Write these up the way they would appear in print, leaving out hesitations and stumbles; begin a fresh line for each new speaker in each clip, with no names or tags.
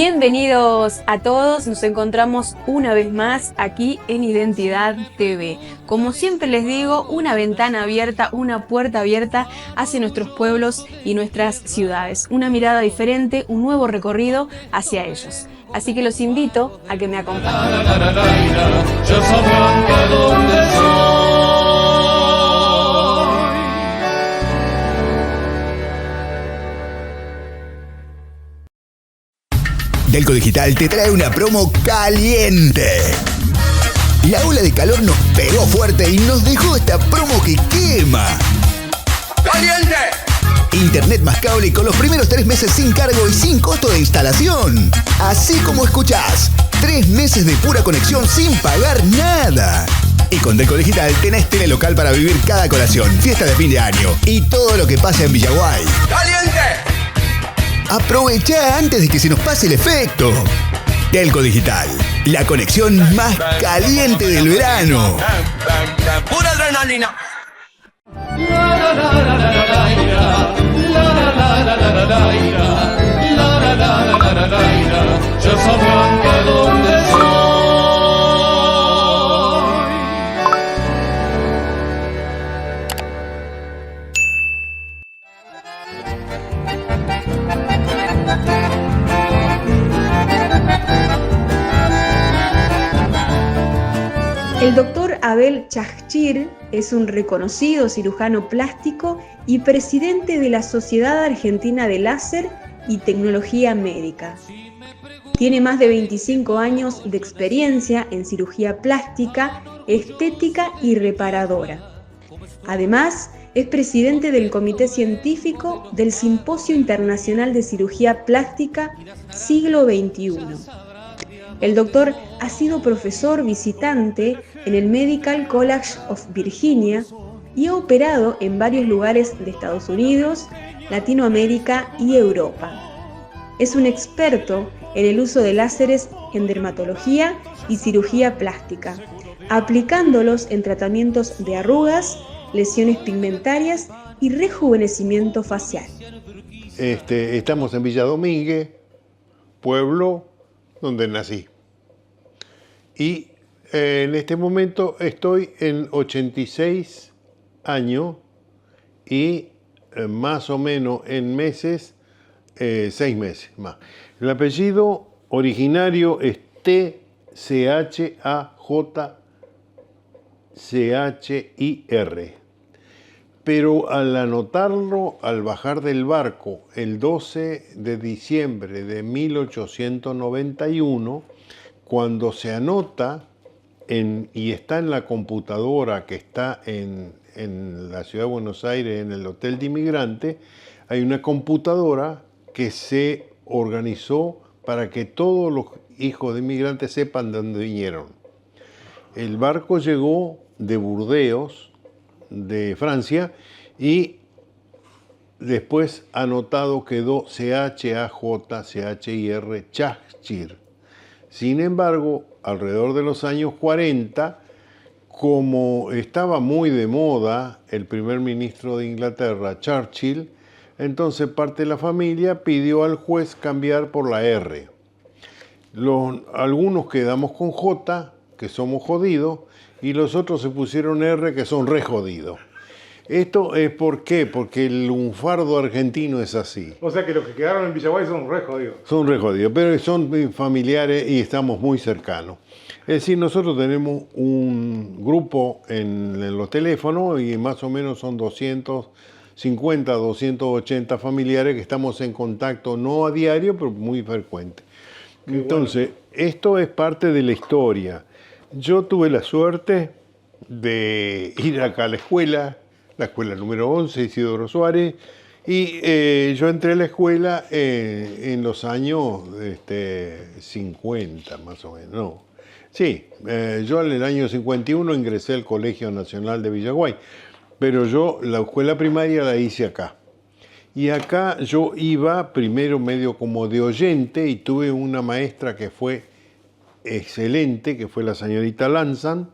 Bienvenidos a todos, nos encontramos una vez más aquí en Identidad TV. Como siempre les digo, una ventana abierta, una puerta abierta hacia nuestros pueblos y nuestras ciudades. Una mirada diferente, un nuevo recorrido hacia ellos. Así que los invito a que me acompañen.
Ya sabrán de dónde soy.
Delco Digital te trae una promo caliente. La ola de calor nos pegó fuerte y nos dejó esta promo que quema.
¡Caliente!
Internet más cable con los primeros 3 meses sin cargo y sin costo de instalación. Así como escuchás, 3 meses de pura conexión sin pagar nada. Y con Delco Digital tenés tele local para vivir cada colación, fiesta de fin de año y todo lo que pasa en Villaguay.
¡Caliente!
Aprovechá antes de que se nos pase el efecto. Delco Digital, la conexión más caliente del verano.
¡Pura adrenalina! Ya sabrán de dónde soy.
El doctor Abel Chachir es un reconocido cirujano plástico y presidente de la Sociedad Argentina de Láser y Tecnología Médica. Tiene más de 25 años de experiencia en cirugía plástica, estética y reparadora. Además, es presidente del Comité Científico del Simposio Internacional de Cirugía Plástica Siglo XXI. El doctor ha sido profesor visitante en el Medical College of Virginia y ha operado en varios lugares de Estados Unidos, Latinoamérica y Europa. Es un experto en el uso de láseres en dermatología y cirugía plástica, aplicándolos en tratamientos de arrugas, lesiones pigmentarias y rejuvenecimiento facial.
Estamos en Villa Domínguez, pueblo donde nací. Y en este momento estoy en 86 años y más o menos en meses, 6 meses más. El apellido originario es T-C-H-A-J-C-H-I-R. Pero al anotarlo, al bajar del barco el 12 de diciembre de 1891, cuando se anota y está en la computadora que está en la ciudad de Buenos Aires, en el Hotel de Inmigrantes, hay una computadora que se organizó para que todos los hijos de inmigrantes sepan de dónde vinieron. El barco llegó de Burdeos, de Francia, y después anotado quedó C-H-A-J-C-H-I-R, Chachir. Sin embargo, alrededor de los años 40, como estaba muy de moda el primer ministro de Inglaterra, Churchill, entonces parte de la familia pidió al juez cambiar por la R. Algunos quedamos con J, que somos jodidos, y los otros se pusieron R, que son re jodidos. Esto es ¿por qué? Porque el lunfardo argentino es así.
O sea que los que quedaron en Villaguay son re jodidos.
Son re jodidos, pero son familiares y estamos muy cercanos. Es decir, nosotros tenemos un grupo en los teléfonos y más o menos son 250, 280 familiares que estamos en contacto, no a diario, pero muy frecuente. Entonces, esto es parte de la historia. Yo tuve la suerte de ir acá a la escuela número 11, Isidoro Suárez, y yo entré a la escuela en los años 50, más o menos. No. Sí, yo en el año 51 ingresé al Colegio Nacional de Villaguay, pero yo la escuela primaria la hice acá. Y acá yo iba primero medio como de oyente y tuve una maestra que fue excelente, que fue la señorita Lanzan,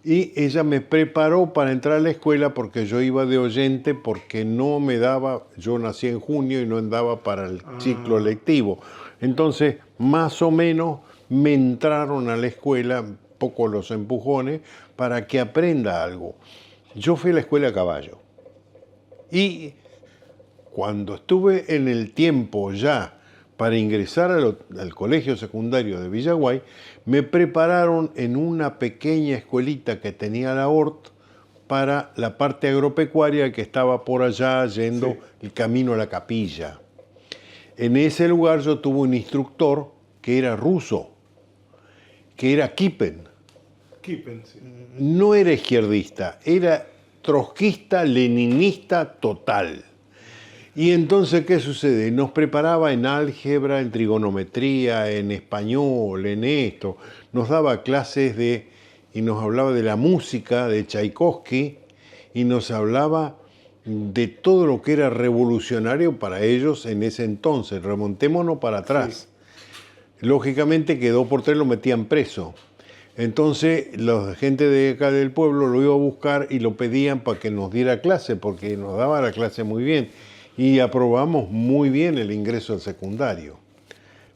Y ella me preparó para entrar a la escuela porque yo iba de oyente, porque no me daba, yo nací en junio y no andaba para el ciclo lectivo. Entonces, más o menos me entraron a la escuela, un poco los empujones, para que aprenda algo. Yo fui a la escuela a caballo. Y cuando estuve en el tiempo ya para ingresar al colegio secundario de Villaguay, me prepararon en una pequeña escuelita que tenía la ORT para la parte agropecuaria que estaba por allá yendo el camino a la capilla. En ese lugar yo tuve un instructor que era ruso, que era Kippen.
Kippen, sí.
No era izquierdista, era trotskista, leninista total. Y entonces, ¿qué sucede? Nos preparaba en álgebra, en trigonometría, en español, en esto. Nos daba clases y nos hablaba de la música de Tchaikovsky y nos hablaba de todo lo que era revolucionario para ellos en ese entonces. Remontémonos para atrás. Sí. Lógicamente que 2 por 3 lo metían preso. Entonces la gente de acá del pueblo lo iba a buscar y lo pedían para que nos diera clase, porque nos daba la clase muy bien. Y aprobamos muy bien el ingreso al secundario.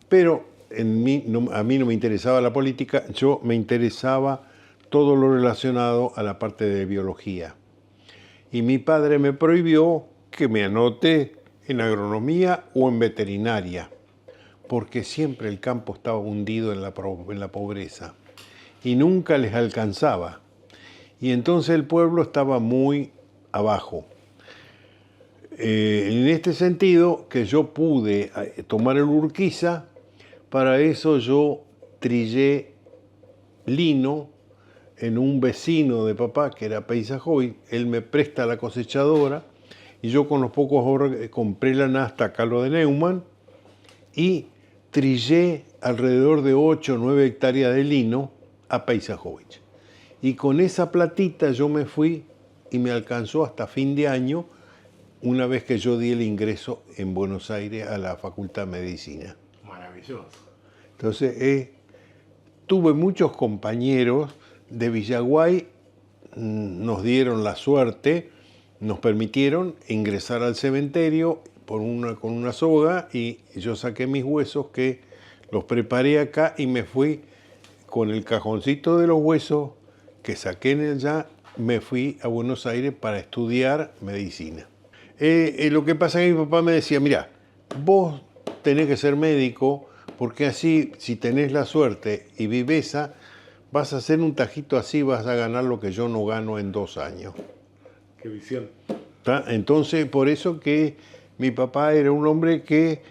Pero a mí no me interesaba la política, yo me interesaba todo lo relacionado a la parte de biología. Y mi padre me prohibió que me anote en agronomía o en veterinaria, porque siempre el campo estaba hundido en la pobreza y nunca les alcanzaba. Y entonces el pueblo estaba muy abajo. En este sentido, que yo pude tomar el Urquiza, para eso yo trillé lino en un vecino de papá, que era Paisajoy. Él me presta la cosechadora y yo con los pocos ahorros compré la nasta Carlo de Neumann y trillé alrededor de 8 o 9 hectáreas de lino a Paisajoy. Y con esa platita yo me fui y me alcanzó hasta fin de año, una vez que yo di el ingreso en Buenos Aires a la Facultad de Medicina.
Maravilloso.
Entonces, tuve muchos compañeros de Villaguay, nos dieron la suerte, nos permitieron ingresar al cementerio con una soga y yo saqué mis huesos que los preparé acá y me fui con el cajoncito de los huesos que saqué en allá, me fui a Buenos Aires para estudiar medicina. Lo que pasa es que mi papá me decía, mira, vos tenés que ser médico porque así, si tenés la suerte y viveza, vas a hacer un tajito así, vas a ganar lo que yo no gano en 2 años.
Qué visión.
¿Tá? Entonces, por eso que mi papá era un hombre que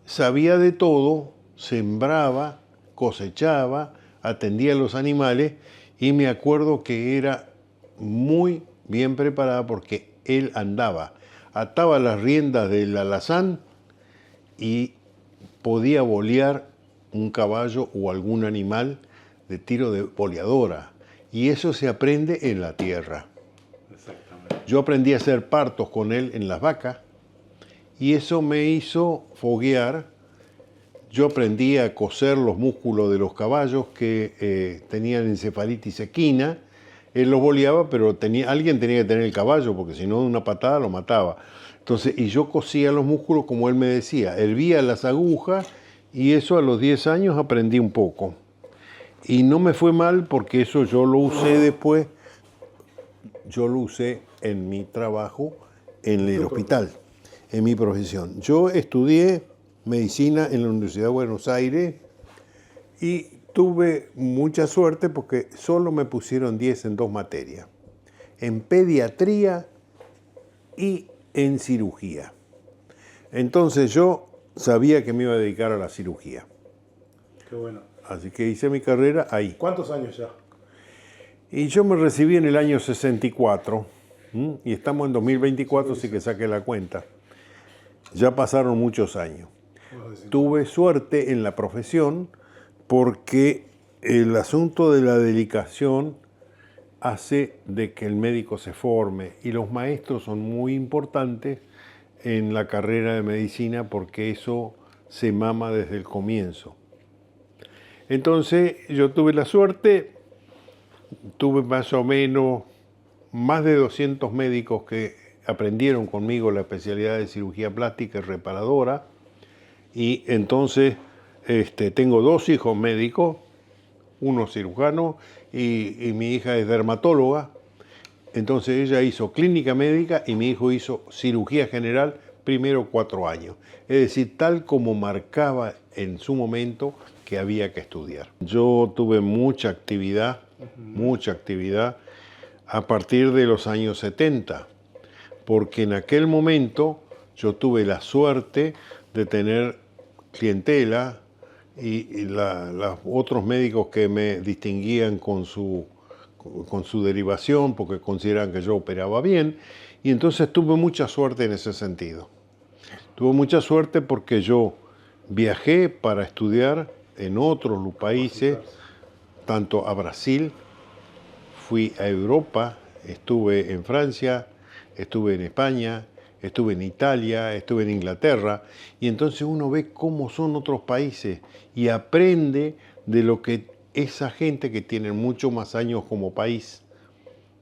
sabía de todo, sembraba, cosechaba, atendía a los animales y me acuerdo que era muy bien preparada porque él andaba, ataba las riendas del alazán y podía bolear un caballo o algún animal de tiro de boleadora. Y eso se aprende en la tierra.
Exactamente.
Yo aprendí a hacer partos con él en las vacas y eso me hizo foguear. Yo aprendí a coser los músculos de los caballos que tenían encefalitis equina. Él los boleaba, pero alguien tenía que tener el caballo, porque si no, de una patada lo mataba. Entonces, y yo cosía los músculos como él me decía, hervía las agujas, y eso a los 10 años aprendí un poco. Y no me fue mal, porque eso yo lo usé después, yo lo usé en mi trabajo en el hospital, en mi profesión. Yo estudié medicina en la Universidad de Buenos Aires y tuve mucha suerte porque solo me pusieron 10 en 2 materias, en pediatría y en cirugía. Entonces yo sabía que me iba a dedicar a la cirugía.
Qué bueno.
Así que hice mi carrera ahí.
¿Cuántos años ya?
Y yo me recibí en el año 64, y estamos en 2024, así que saqué la cuenta. Ya pasaron muchos años. Tuve suerte en la profesión porque el asunto de la dedicación hace de que el médico se forme y los maestros son muy importantes en la carrera de medicina porque eso se mama desde el comienzo. Entonces yo tuve la suerte tuve más o menos más de 200 médicos que aprendieron conmigo la especialidad de cirugía plástica y reparadora. Y entonces tengo 2 hijos médicos, uno cirujano y mi hija es dermatóloga. Entonces ella hizo clínica médica y mi hijo hizo cirugía general, primero 4 años. Es decir, tal como marcaba en su momento que había que estudiar. Yo tuve mucha actividad a partir de los años 70, porque en aquel momento yo tuve la suerte de tener clientela y los otros médicos que me distinguían con su derivación, porque consideran que yo operaba bien, y entonces tuve mucha suerte en ese sentido. Tuve mucha suerte porque yo viajé para estudiar en otros países, tanto a Brasil, fui a Europa, estuve en Francia, estuve en España, estuve en Italia, estuve en Inglaterra, y entonces uno ve cómo son otros países y aprende de lo que esa gente que tiene mucho más años como país,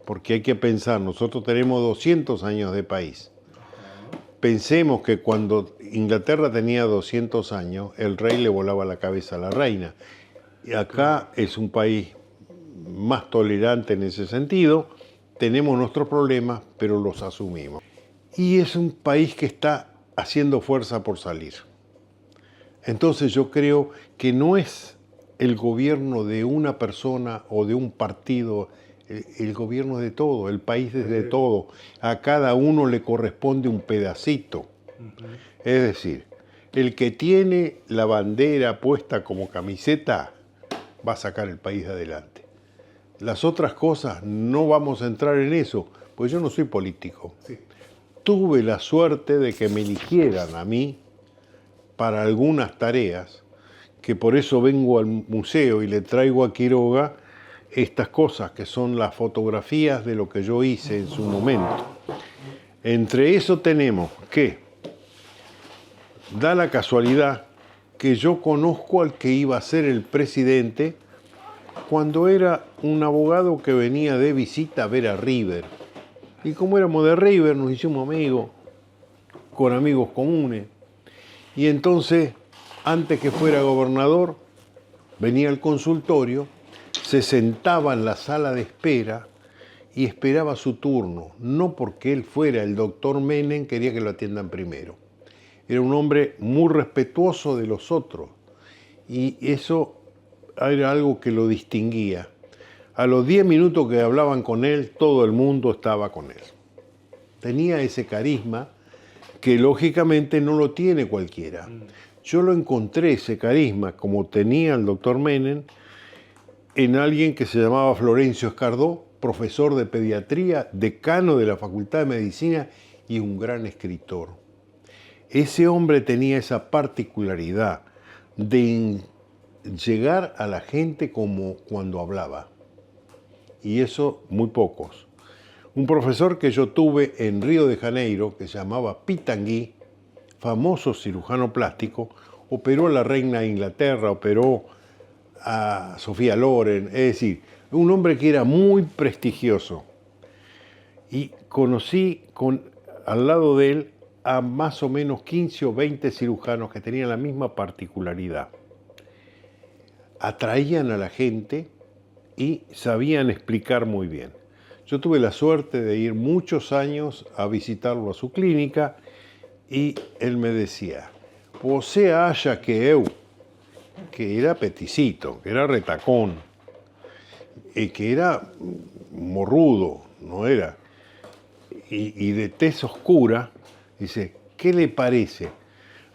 porque hay que pensar, nosotros tenemos 200 años de país. Pensemos que cuando Inglaterra tenía 200 años, el rey le volaba la cabeza a la reina. Y acá es un país más tolerante en ese sentido, tenemos nuestros problemas, pero los asumimos. Y es un país que está haciendo fuerza por salir. Entonces yo creo que no es el gobierno de una persona o de un partido, el gobierno de todo, el país es de todo. A cada uno le corresponde un pedacito. Es decir, el que tiene la bandera puesta como camiseta va a sacar el país adelante. Las otras cosas no vamos a entrar en eso, pues yo no soy político.
Sí.
Tuve la suerte de que me eligieran a mí para algunas tareas, que por eso vengo al museo y le traigo a Quiroga estas cosas, que son las fotografías de lo que yo hice en su momento. Entre eso tenemos que, da la casualidad que yo conozco al que iba a ser el presidente cuando era un abogado que venía de visita a ver a River. Y como éramos de River, nos hicimos amigos, con amigos comunes. Y entonces, antes que fuera gobernador, venía al consultorio, se sentaba en la sala de espera y esperaba su turno. No porque él fuera el doctor Menem, quería que lo atiendan primero. Era un hombre muy respetuoso de los otros. Y eso era algo que lo distinguía. A los 10 minutos que hablaban con él, todo el mundo estaba con él. Tenía ese carisma que lógicamente no lo tiene cualquiera. Yo lo encontré, ese carisma, como tenía el doctor Menem, en alguien que se llamaba Florencio Escardó, profesor de pediatría, decano de la Facultad de Medicina y un gran escritor. Ese hombre tenía esa particularidad de llegar a la gente como cuando hablaba. Y eso muy pocos. Un profesor que yo tuve en Río de Janeiro, que se llamaba Pitangui, famoso cirujano plástico, operó a la reina de Inglaterra, operó a Sofía Loren, es decir, un hombre que era muy prestigioso. Y conocí al lado de él a más o menos 15 o 20 cirujanos que tenían la misma particularidad. Atraían a la gente y sabían explicar muy bien. Yo tuve la suerte de ir muchos años a visitarlo a su clínica y él me decía, "Você acha que eu", que era peticito, que era retacón, y que era morrudo, no era, y de tez oscura, dice, "¿qué le parece?". A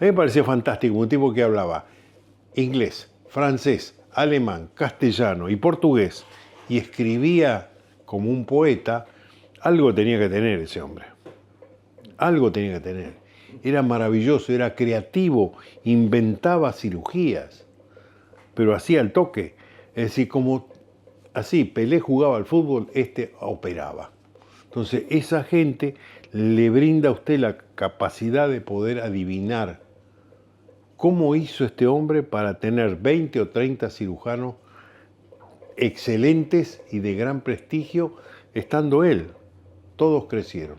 mí me parecía fantástico, un tipo que hablaba inglés, francés, alemán, castellano y portugués, y escribía como un poeta. Algo tenía que tener ese hombre. Algo tenía que tener. Era maravilloso, era creativo, inventaba cirugías, pero hacía al toque. Es decir, como así, Pelé jugaba al fútbol, operaba. Entonces, esa gente le brinda a usted la capacidad de poder adivinar cómo hizo este hombre para tener 20 o 30 cirujanos excelentes y de gran prestigio, estando él. Todos crecieron.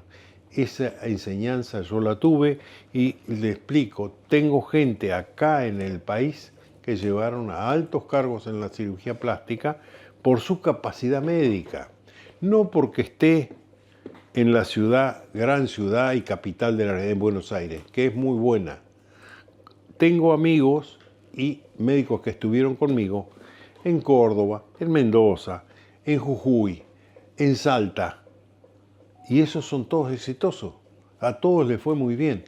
Esa enseñanza yo la tuve y le explico, tengo gente acá en el país que llevaron a altos cargos en la cirugía plástica por su capacidad médica, no porque esté en la ciudad, gran ciudad y capital de la de Buenos Aires, que es muy buena. Tengo amigos y médicos que estuvieron conmigo en Córdoba, en Mendoza, en Jujuy, en Salta, y esos son todos exitosos. A todos les fue muy bien.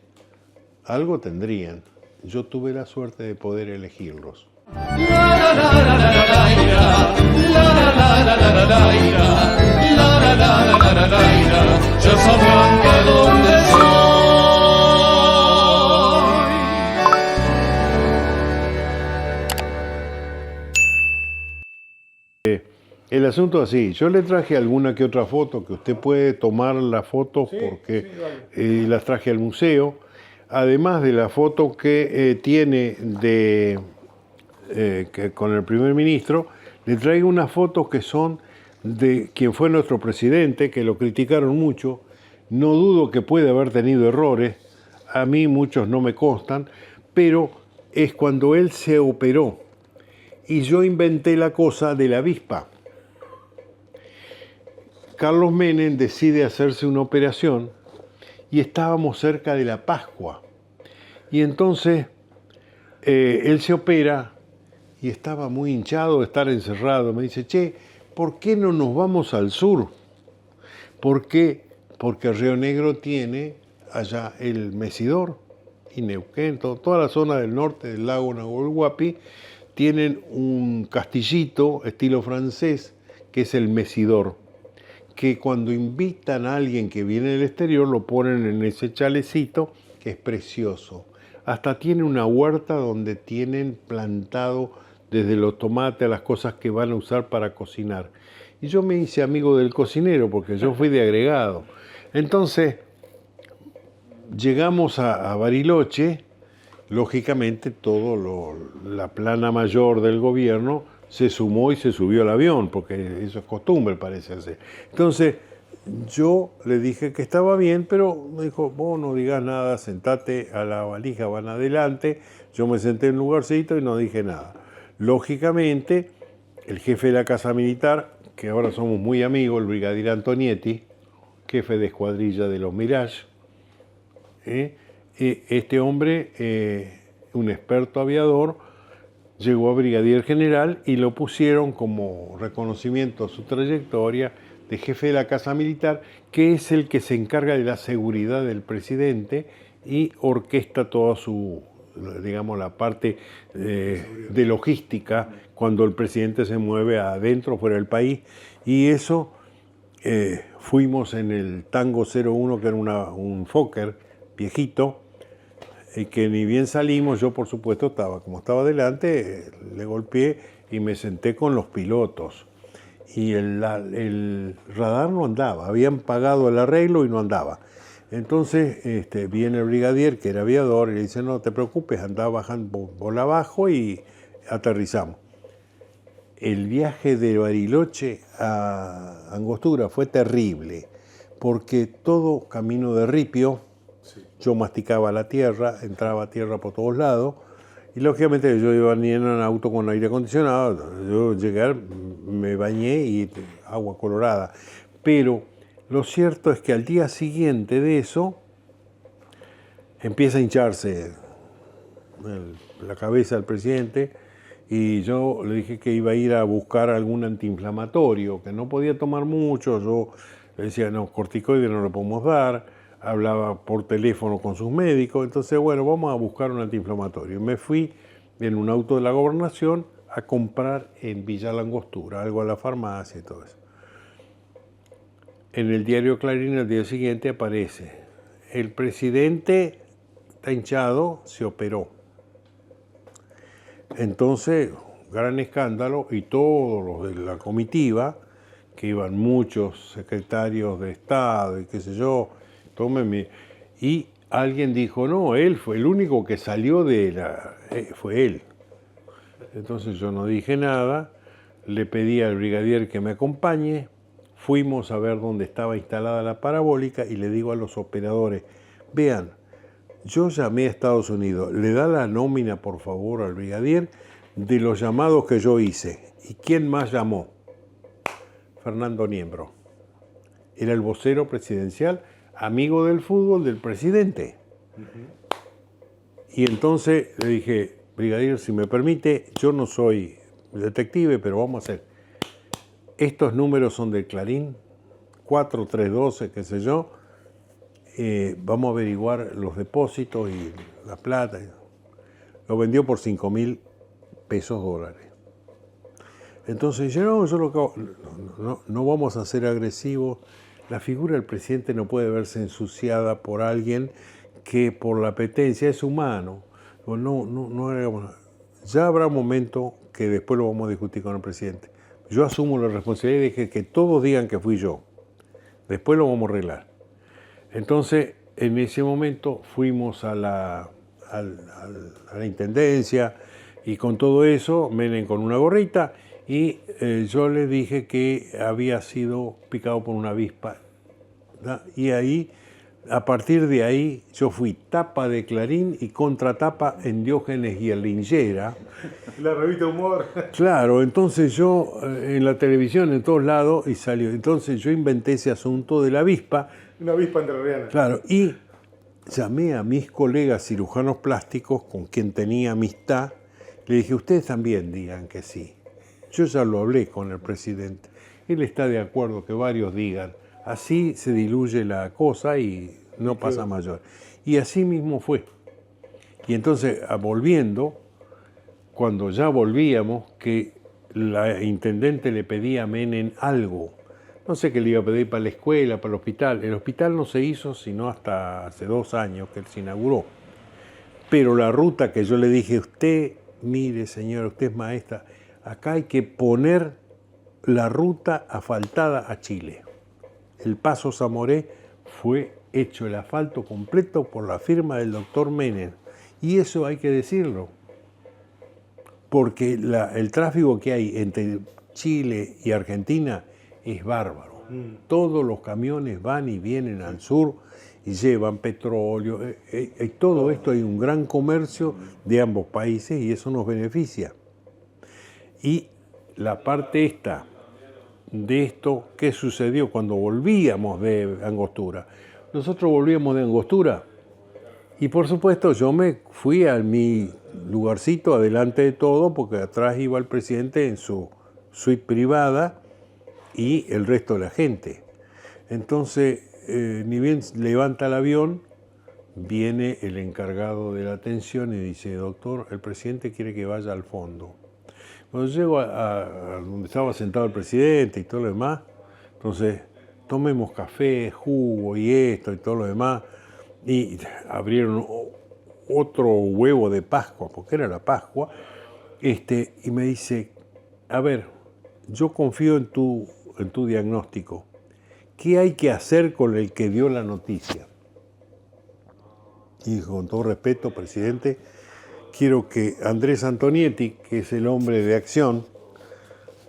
Algo tendrían. Yo tuve la suerte de poder elegirlos.
Ya sabrán de dónde soy.
El asunto es así, yo le traje alguna que otra foto, que usted puede tomar las fotos porque las traje al museo, además de la foto que tiene con el primer ministro, le traigo unas fotos que son de quien fue nuestro presidente, que lo criticaron mucho, no dudo que puede haber tenido errores, a mí muchos no me constan, pero es cuando él se operó y yo inventé la cosa de la avispa. Carlos Menem decide hacerse una operación y estábamos cerca de la Pascua. Y entonces él se opera y estaba muy hinchado de estar encerrado. Me dice, che, ¿por qué no nos vamos al sur? ¿Por qué? Porque Río Negro tiene allá el Mesidor y Neuquén, toda la zona del norte del lago Nahuel Huapi, tienen un castillito estilo francés que es el Mesidor, que cuando invitan a alguien que viene del exterior lo ponen en ese chalecito que es precioso. Hasta tiene una huerta donde tienen plantado desde los tomates a las cosas que van a usar para cocinar. Y yo me hice amigo del cocinero porque yo fui de agregado. Entonces, llegamos a Bariloche, lógicamente la plana mayor del gobierno se sumó y se subió al avión, porque eso es costumbre, parece ser. Entonces, yo le dije que estaba bien, pero me dijo, vos no digas nada, sentate a la valija, van adelante. Yo me senté en un lugarcito y no dije nada. Lógicamente, el jefe de la Casa Militar, que ahora somos muy amigos, el brigadier Antonietti, jefe de escuadrilla de los Mirage, este hombre, un experto aviador, llegó a brigadier general y lo pusieron como reconocimiento a su trayectoria de jefe de la Casa Militar, que es el que se encarga de la seguridad del presidente y orquesta toda su, digamos, la parte de logística cuando el presidente se mueve adentro o fuera del país. Y eso fuimos en el Tango 01, que era un Fokker viejito, y que ni bien salimos, yo por supuesto como estaba delante, le golpeé y me senté con los pilotos. Y el radar no andaba, habían pagado el arreglo y no andaba. Entonces viene el brigadier, que era aviador, y le dice, no te preocupes, anda bajando por abajo y aterrizamos. El viaje de Bariloche a Angostura fue terrible, porque todo camino de ripio, yo masticaba la tierra, entraba tierra por todos lados, y lógicamente yo iba ni en un auto con aire acondicionado, yo llegué, me bañé y agua colorada. Pero lo cierto es que al día siguiente de eso empieza a hincharse la cabeza del presidente, y yo le dije que iba a ir a buscar algún antiinflamatorio, que no podía tomar mucho. Yo le decía, no, corticoide no le podemos dar. Hablaba por teléfono con sus médicos, entonces bueno, vamos a buscar un antiinflamatorio. Me fui en un auto de la gobernación a comprar en Villa La Angostura, algo a la farmacia y todo eso. En el diario Clarín al día siguiente aparece, el presidente está hinchado, se operó. Entonces, gran escándalo, y todos los de la comitiva, que iban muchos secretarios de Estado y qué sé yo, y alguien dijo, no, él fue el único que salió fue él. Entonces yo no dije nada, le pedí al brigadier que me acompañe, fuimos a ver dónde estaba instalada la parabólica y le digo a los operadores, vean, yo llamé a Estados Unidos, le da la nómina por favor al brigadier de los llamados que yo hice. ¿Y quién más llamó? Fernando Niembro. Era el vocero presidencial, amigo del fútbol del presidente. Y entonces le dije, brigadier, si me permite, yo no soy detective, pero vamos a hacer. Estos números son del Clarín, 4312, qué sé yo. Vamos a averiguar los depósitos y la plata. Lo vendió por 5.000 pesos dólares. Entonces yo lo que hago, no vamos a ser agresivos. La figura del presidente no puede verse ensuciada por alguien que por la apetencia es humano. No hagamos nada. Ya habrá un momento que después lo vamos a discutir con el presidente. Yo asumo la responsabilidad y dije que todos digan que fui yo. Después lo vamos a arreglar. Entonces, en ese momento fuimos a la intendencia y con todo eso, Menem con una gorrita y yo le dije que había sido picado por una avispa. ¿No? Y ahí, a partir de ahí, yo fui tapa de Clarín y contratapa en Diógenes y Erlingera.
La revista Humor.
Claro, entonces yo en la televisión, en todos lados, y salió. Entonces yo inventé ese asunto de la avispa.
Una avispa entrerriana.
Claro, y llamé a mis colegas cirujanos plásticos con quien tenía amistad. Le dije, ustedes también digan que sí. Yo ya lo hablé con el presidente. Él está de acuerdo que varios digan. Así se diluye la cosa y no pasa mayor. Y así mismo fue. Y entonces, volviendo, cuando ya volvíamos, que la intendente le pedía a Menem algo. No sé qué le iba a pedir para la escuela, para el hospital. El hospital no se hizo sino hasta hace 2 años que él se inauguró. Pero la ruta que yo le dije, usted, mire señora, usted es maestra, acá hay que poner la ruta asfaltada a Chile. El Paso Zamoré fue hecho el asfalto completo por la firma del doctor Menem. Y eso hay que decirlo. Porque el tráfico que hay entre Chile y Argentina es bárbaro. Todos los camiones van y vienen al sur y llevan petróleo. Todo esto hay un gran comercio de ambos países y eso nos beneficia. Y la parte esta de esto, ¿qué sucedió cuando volvíamos de Angostura? Nosotros volvíamos de Angostura y por supuesto yo me fui a mi lugarcito adelante de todo porque atrás iba el presidente en su suite privada y el resto de la gente. Entonces, ni bien levanta el avión, viene el encargado de la atención y dice, doctor, el presidente quiere que vaya al fondo. Cuando llego a donde estaba sentado el presidente y todo lo demás, entonces tomemos café, jugo y esto y todo lo demás, y abrieron otro huevo de Pascua, porque era la Pascua, y me dice, a ver, yo confío en tu diagnóstico. ¿Qué hay que hacer con el que dio la noticia? Y con todo respeto, presidente, quiero que Andrés Antonietti, que es el hombre de acción,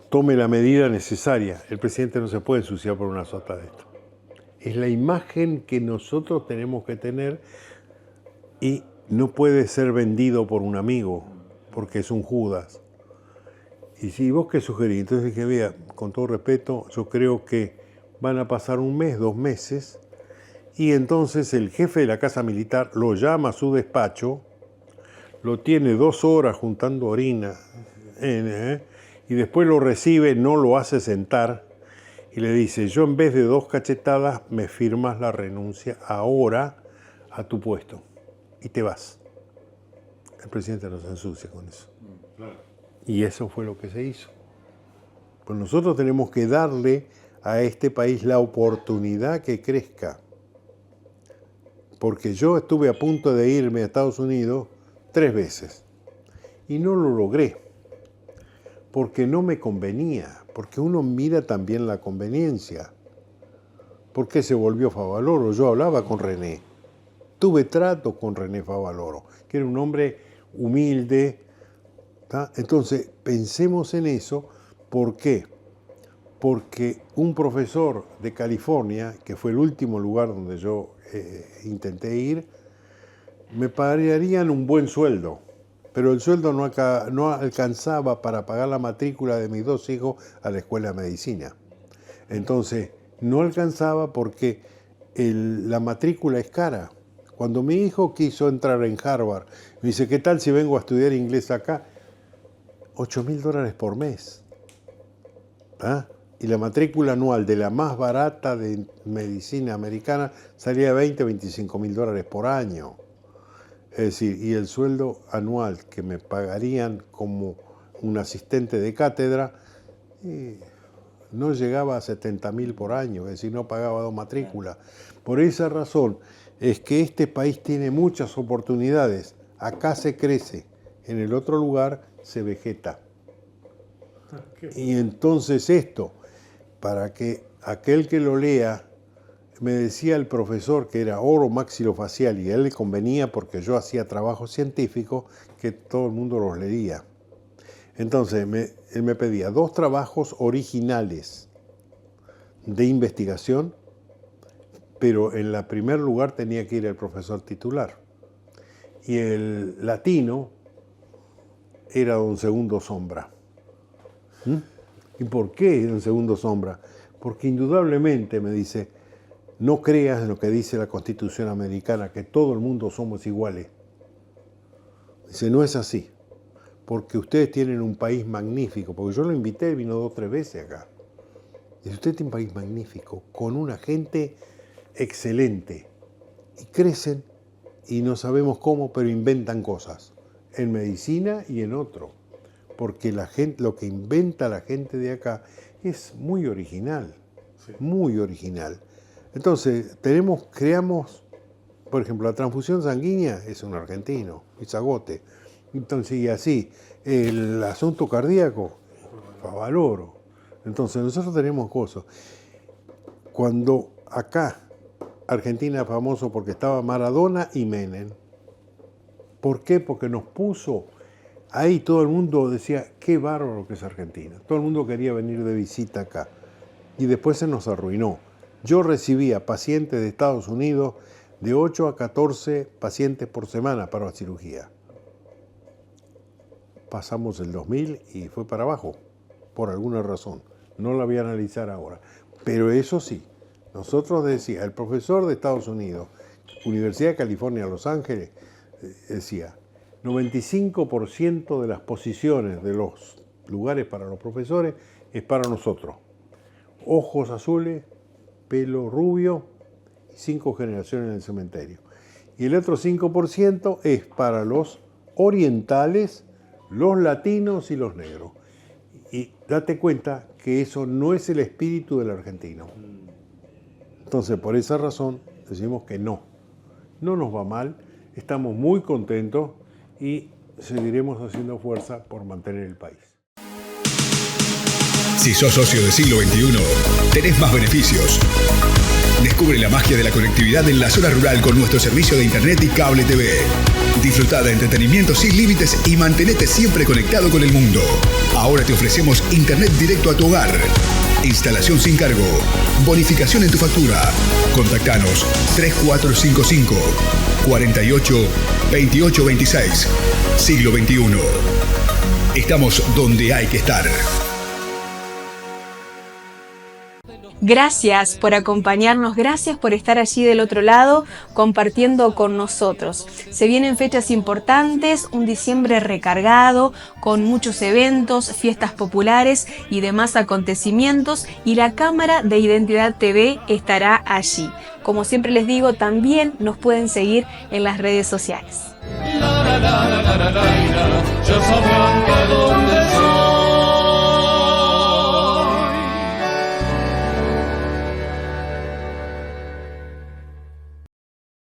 tome la medida necesaria. El presidente no se puede ensuciar por una sota de esto. Es la imagen que nosotros tenemos que tener y no puede ser vendido por un amigo, porque es un Judas. Y si vos qué sugerís, entonces dije, vea, con todo respeto, yo creo que van a pasar 1 mes, 2 meses, y entonces el jefe de la Casa Militar lo llama a su despacho, lo tiene 2 horas juntando orina, y después lo recibe, no lo hace sentar, y le dice, yo en vez de 2 cachetadas, me firmas la renuncia ahora a tu puesto, y te vas. El presidente no se ensucia con eso.
Claro.
Y eso fue lo que se hizo. Pues nosotros tenemos que darle a este país la oportunidad que crezca. Porque yo estuve a punto de irme a Estados Unidos 3 veces. Y no lo logré. Porque no me convenía. Porque uno mira también la conveniencia. ¿Por qué se volvió Favaloro? Yo hablaba con René. Tuve trato con René Favaloro, que era un hombre humilde. ¿Tá? Entonces, pensemos en eso, ¿Por qué? Porque un profesor de California, que fue el último lugar donde yo intenté ir, me pagarían un buen sueldo, pero el sueldo no alcanzaba para pagar la matrícula de mis 2 hijos a la escuela de medicina. Entonces, no alcanzaba porque la matrícula es cara. Cuando mi hijo quiso entrar en Harvard, me dice, ¿qué tal si vengo a estudiar inglés acá? $8.000 por mes. ¿Ah? Y la matrícula anual de la más barata de medicina americana salía de $25.000 por año. Es decir, y el sueldo anual que me pagarían como un asistente de cátedra no llegaba a $70.000 por año, es decir, no pagaba 2 matrículas. Por esa razón es que este país tiene muchas oportunidades. Acá se crece, en el otro lugar se vegeta. Y entonces esto, para que aquel que lo lea, me decía el profesor que era oro maxilofacial y a él le convenía porque yo hacía trabajo científico que todo el mundo los leía. Entonces él me pedía 2 trabajos originales de investigación, pero en el primer lugar tenía que ir el profesor titular. Y el latino era don Segundo Sombra. ¿Y por qué don Segundo Sombra? Porque indudablemente, me dice, no creas en lo que dice la Constitución americana, que todo el mundo somos iguales. Dice, no es así, porque ustedes tienen un país magnífico, porque yo lo invité, vino 2 o 3 veces acá. Dice, usted tiene un país magnífico, con una gente excelente, y crecen, y no sabemos cómo, pero inventan cosas, en medicina y en otro, porque la gente, lo que inventa la gente de acá es muy original, sí. Muy original. Entonces, creamos, por ejemplo, la transfusión sanguínea es un argentino, Izagote. Entonces, y así, el asunto cardíaco, Favaloro. Entonces, nosotros tenemos cosas. Cuando acá, Argentina es famoso porque estaba Maradona y Menem. ¿Por qué? Porque nos puso, ahí todo el mundo decía, qué bárbaro que es Argentina. Todo el mundo quería venir de visita acá. Y después se nos arruinó. Yo recibía pacientes de Estados Unidos de 8 a 14 pacientes por semana para la cirugía. Pasamos el 2000 y fue para abajo, por alguna razón. No la voy a analizar ahora. Pero eso sí, nosotros decía, el profesor de Estados Unidos, Universidad de California, Los Ángeles, decía, 95% de las posiciones de los lugares para los profesores es para nosotros. Ojos azules, pelo rubio y 5 generaciones en el cementerio. Y el otro 5% es para los orientales, los latinos y los negros. Y date cuenta que eso no es el espíritu del argentino. Entonces, por esa razón, decimos que no. No nos va mal, estamos muy contentos y seguiremos haciendo fuerza por mantener el país.
Si sos socio de Siglo XXI, tenés más beneficios. Descubre la magia de la conectividad en la zona rural con nuestro servicio de internet y cable TV. Disfrutá de entretenimiento sin límites y mantenete siempre conectado con el mundo. Ahora te ofrecemos internet directo a tu hogar. Instalación sin cargo. Bonificación en tu factura. Contactanos 3455 48 28 26. Siglo XXI. Estamos donde hay que estar.
Gracias por acompañarnos, gracias por estar allí del otro lado compartiendo con nosotros. Se vienen fechas importantes, un diciembre recargado con muchos eventos, fiestas populares y demás acontecimientos, y la Cámara de Identidad TV estará allí. Como siempre les digo, también nos pueden seguir en las redes sociales.
Ya sabrás.